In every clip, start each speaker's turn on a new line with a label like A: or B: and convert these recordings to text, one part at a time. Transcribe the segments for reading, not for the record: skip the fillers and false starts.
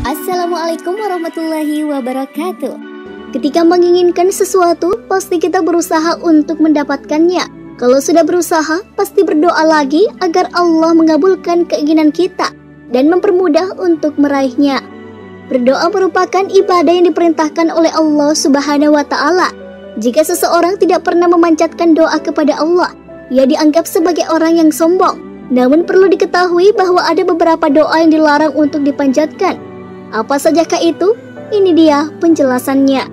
A: Assalamualaikum warahmatullahi wabarakatuh. Ketika menginginkan sesuatu, pasti kita berusaha untuk mendapatkannya. Kalau sudah berusaha, pasti berdoa lagi agar Allah mengabulkan keinginan kita dan mempermudah untuk meraihnya. Berdoa merupakan ibadah yang diperintahkan oleh Allah Subhanahu wa Ta'ala. Jika seseorang tidak pernah memanjatkan doa kepada Allah, ia dianggap sebagai orang yang sombong. Namun perlu diketahui bahwa ada beberapa doa yang dilarang untuk dipanjatkan. Apa sajakah itu? Ini dia penjelasannya.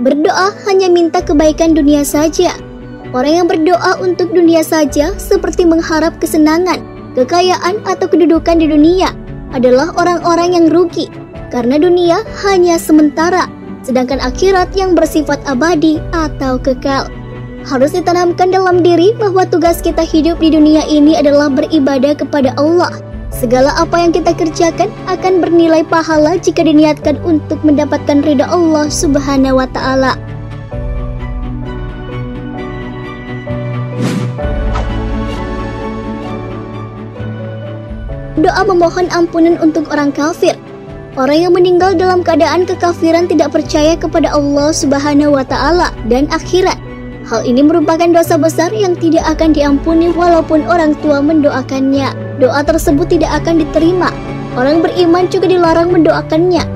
A: Berdoa hanya minta kebaikan dunia saja. Orang yang berdoa untuk dunia saja seperti mengharap kesenangan, kekayaan atau kedudukan di dunia adalah orang-orang yang rugi. Karena dunia hanya sementara, sedangkan akhirat yang bersifat abadi atau kekal. Harus ditanamkan dalam diri bahwa tugas kita hidup di dunia ini adalah beribadah kepada Allah. Segala apa yang kita kerjakan akan bernilai pahala jika diniatkan untuk mendapatkan ridha Allah Subhanahu wa Ta'ala. Doa memohon ampunan untuk orang kafir. Orang yang meninggal dalam keadaan kekafiran tidak percaya kepada Allah Subhanahu wa Ta'ala dan akhirat. Hal ini merupakan dosa besar yang tidak akan diampuni walaupun orang tua mendoakannya. Doa tersebut tidak akan diterima. Orang beriman juga dilarang mendoakannya.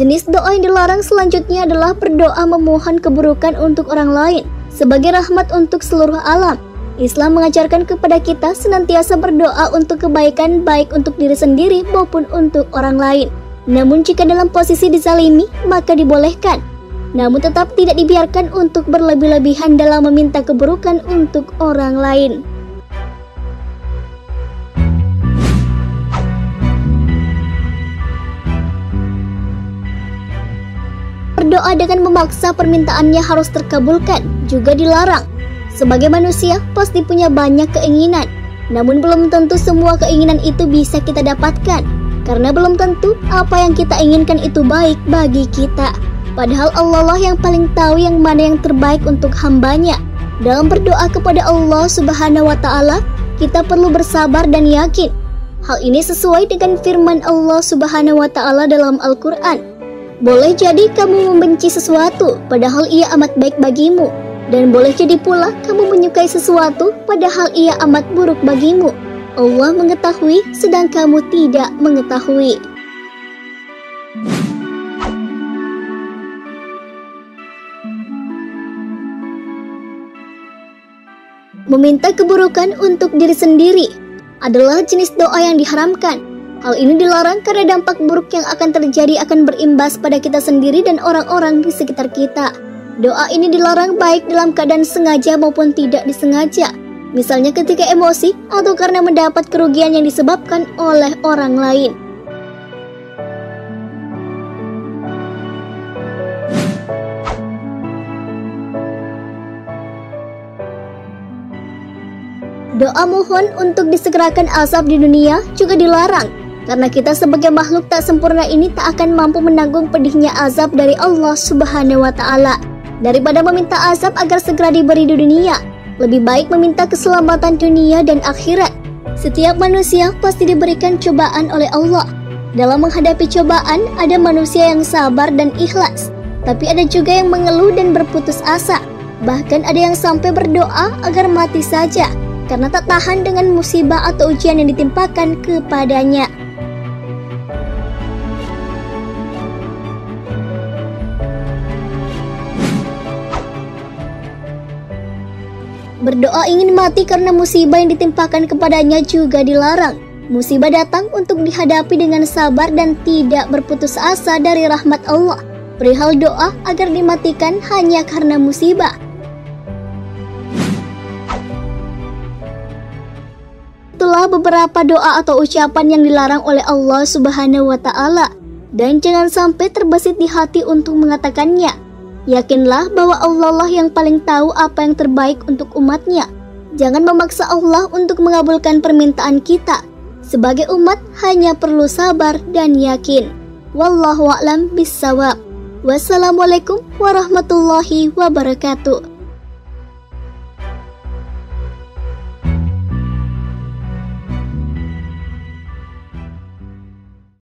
A: Jenis doa yang dilarang selanjutnya adalah berdoa memohon keburukan untuk orang lain sebagai rahmat untuk seluruh alam. Islam mengajarkan kepada kita senantiasa berdoa untuk kebaikan baik untuk diri sendiri maupun untuk orang lain. Namun jika dalam posisi dizalimi, maka dibolehkan. Namun tetap tidak dibiarkan untuk berlebih-lebihan dalam meminta keburukan untuk orang lain. Berdoa dengan memaksa permintaannya harus terkabulkan juga dilarang. Sebagai manusia, pasti punya banyak keinginan. Namun belum tentu semua keinginan itu bisa kita dapatkan. Karena belum tentu apa yang kita inginkan itu baik bagi kita. Padahal Allah lah yang paling tahu yang mana yang terbaik untuk hambanya. Dalam berdoa kepada Allah Subhanahu wa Ta'ala, kita perlu bersabar dan yakin. Hal ini sesuai dengan firman Allah Subhanahu wa Ta'ala dalam Al-Quran. Boleh jadi kamu membenci sesuatu, padahal ia amat baik bagimu. Dan boleh jadi pula kamu menyukai sesuatu padahal ia amat buruk bagimu. Allah mengetahui sedang kamu tidak mengetahui. Meminta keburukan untuk diri sendiri adalah jenis doa yang diharamkan. Hal ini dilarang karena dampak buruk yang akan terjadi akan berimbas pada kita sendiri dan orang-orang di sekitar kita. Doa ini dilarang baik dalam keadaan sengaja maupun tidak disengaja. Misalnya ketika emosi atau karena mendapat kerugian yang disebabkan oleh orang lain. Doa mohon untuk disegerakan azab di dunia juga dilarang. Karena kita sebagai makhluk tak sempurna ini tak akan mampu menanggung pedihnya azab dari Allah Subhanahu wa Ta'ala. Daripada meminta azab agar segera diberi di dunia, lebih baik meminta keselamatan dunia dan akhirat. Setiap manusia pasti diberikan cobaan oleh Allah. Dalam menghadapi cobaan, ada manusia yang sabar dan ikhlas. Tapi ada juga yang mengeluh dan berputus asa. Bahkan ada yang sampai berdoa agar mati saja, karena tak tahan dengan musibah atau ujian yang ditimpakan kepadanya. Berdoa ingin mati karena musibah yang ditimpakan kepadanya juga dilarang. Musibah datang untuk dihadapi dengan sabar dan tidak berputus asa dari rahmat Allah. Perihal doa agar dimatikan hanya karena musibah. Itulah beberapa doa atau ucapan yang dilarang oleh Allah Subhanahu wa Ta'ala. Dan jangan sampai terbesit di hati untuk mengatakannya. Yakinlah bahwa Allah lah yang paling tahu apa yang terbaik untuk umatnya. Jangan memaksa Allah untuk mengabulkan permintaan kita. Sebagai umat hanya perlu sabar dan yakin. Wallahu a'lam bissawab. Wassalamualaikum warahmatullahi wabarakatuh.